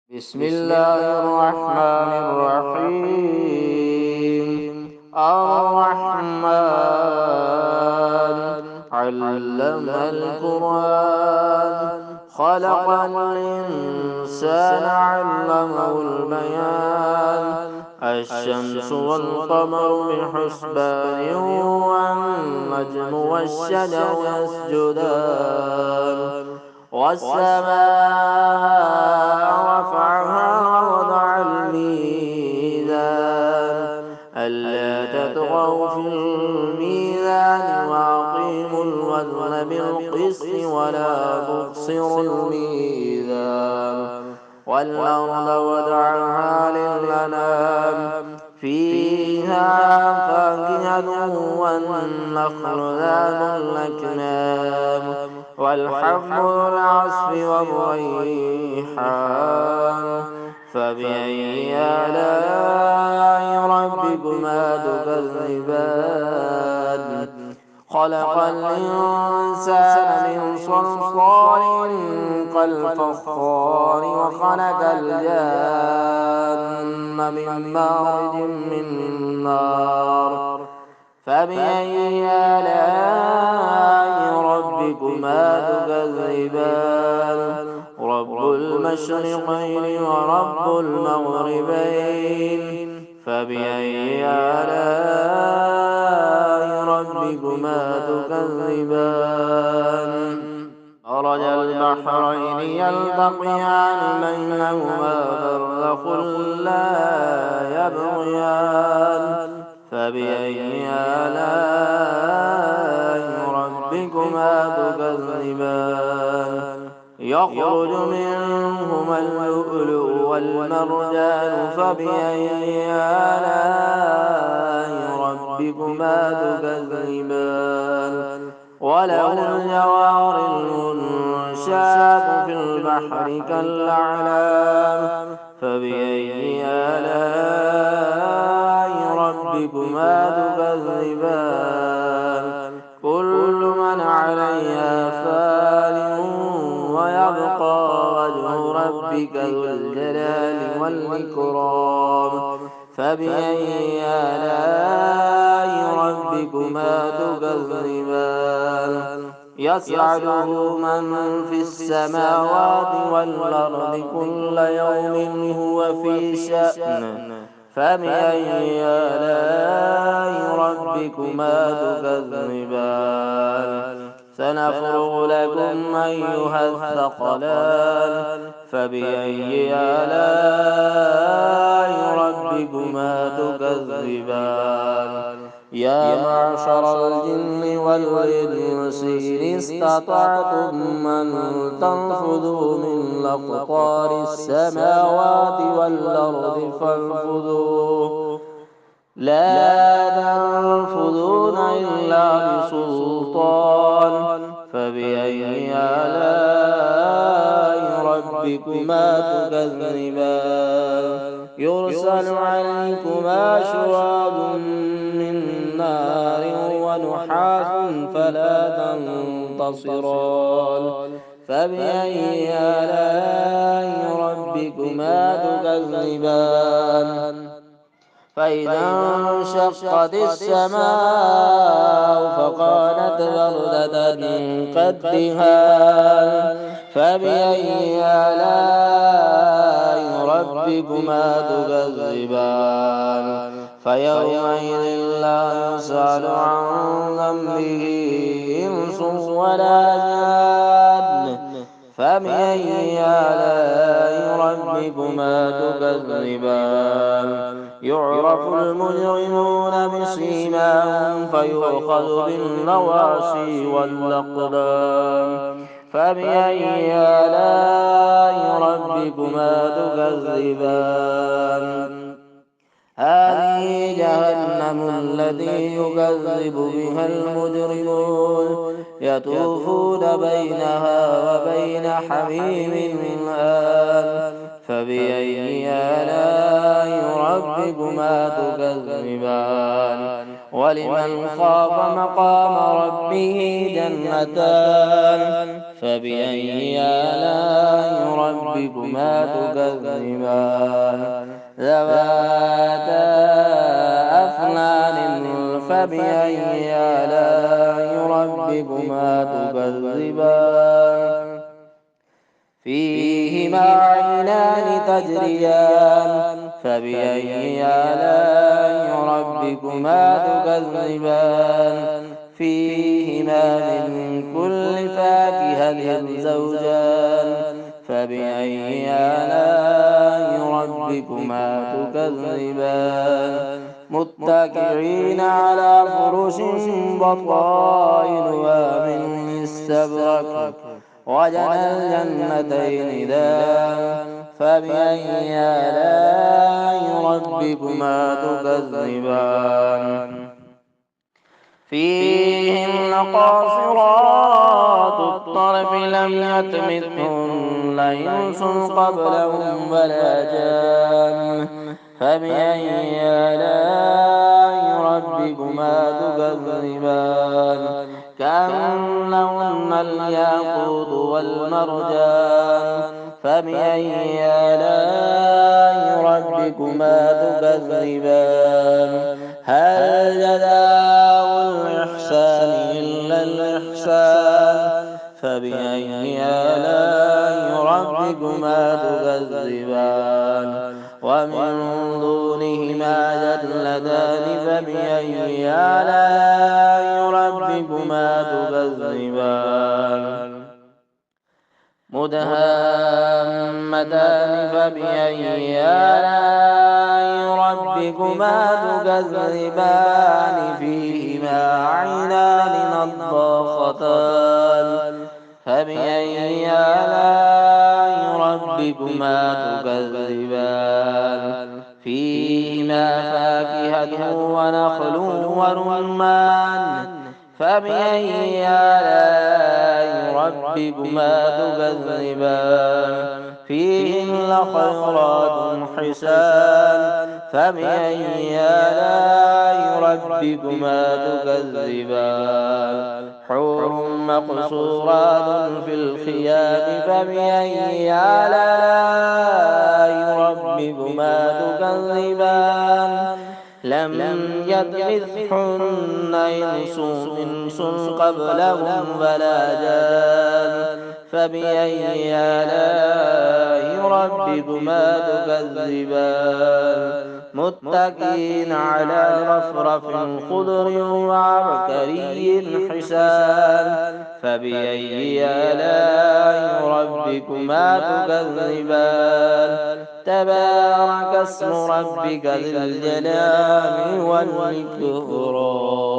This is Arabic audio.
بسم الله الرحمن الرحيم. الرحمن علم القرآن، خلق الإنسان علمه البيان. الشمس والقمر بحسبان، والنجم والشجر يسجدان، والسماء رفعها ووضع الميزان ألا تطغوا في الميزان، وأقيموا الوزن بالقسط ولا تخسروا الميزان. والأرض وضعها للأنام، فيها فاكهة والنخل ذات الأكمام، والحب ذو العصف والريحان. فبأي آلاء ربكما تكذبان؟ خلق الإنسان من صلصال كالفخار، وخلق الجان من مارج من نار. فبأي آلاء ربكما تكذبان؟ رب المشرقين ورب المغربين. فبأي آلاء ربكما تكذبان؟ مرج البحرين يلتقيان، بينهما برزخ لا يبغيان. فبأي آلاء ربكما تكذبان؟ يخرج منهما اللؤلؤ والمرجان. فبأي آلاء ربكما تكذبان؟ وله الجوار المنشآت في البحر كالأعلام. فبأي آلاء ربكما تكذبان؟ كل من عليها فان، ويبقى وجه ربك ذو الجلال والإكرام. فبأي آلاء ربكما تكذبان؟ يسعده من في السماوات والأرض، كل يوم هو في شأن. فبأي آلاء ربكما تكذبان؟ سنفرغ لكم أيها الثقلان. فبأي آلاء ربكما تكذبان؟ يا معشر الجن والإنس إن استطعتم أن تنفذوا من أقطار السماوات والأرض فانفذوا، لا تنفذون إلا بسلطان. فبأي آلاء ربكما تكذبان؟ يرسل عليكما شواظ من نار ونحاس فلا تنتصران. فبأي آلاء ربكما تكذبان؟ فإذا انشقت السماء فكانت وردة كالدهان. فبأي آلاء ربكما تكذبان؟ فيومئذ لا يسأل عن ذنبه إنس ولا جان. فبأي آلاء ربكما تكذبان؟ يعرف المجرمون بسيماهم، فيؤخذ بالنواصي والأقدام. فبأي آلاء ربكما تكذبان؟ هذه جهنم التي يكذب بها المجرمون، يطوفون بينها وبين حميم آن. فبأي آلاء ربكما تكذبان؟ ولمن خاف مقام ربه جنتان. فبأي آلاء ربكما تكذبان ذواتا أفنان فبأي آلاء ربكما تكذبان فيهما عينان تجريان فبأي آلاء ربكما تكذبان فيهما من كل فاكهة زوجان فبأي آلاء ربكما تكذبان متكئين على فرش بطائنها من استبرق وجنى الجنتين دان فبأي آلاء ربكما تكذبان فيهن قاصرات الطرف لم يطمثهن إنس قبلهم ولا جان فبأي آلاء ربكما تكذبان كأنهن الياقوت والمرجان فبأي آلاء ربكما تكذبان هل جزاء الإحسان إلا الإحسان فبأي آلاء ربكما تكذبان ومن دونهما جنتان فبأي آلاء ربكما تكذبان مدهامتان فبأي آلاء ربكما تكذبان فيهما عينان نضاختان فبأي آلاء ربكما تكذبان فيهما فاكهة ونخل ورمان فبأي آلاء ربكما تكذبان فيهن خيرات حسان فبأي آلاء ربكما تكذبان حور مقصورات في الخيام فبأي آلاء ربكما تكذبان لم يطمثهن إنس قبلهم ولا جان فبأي آلاء ربكما تكذبان متكئين على رفرف خضر وعبقري حسان فبأي آلاء ربكما تكذبان تبارك اسم ربك ذي الجلال والإكرام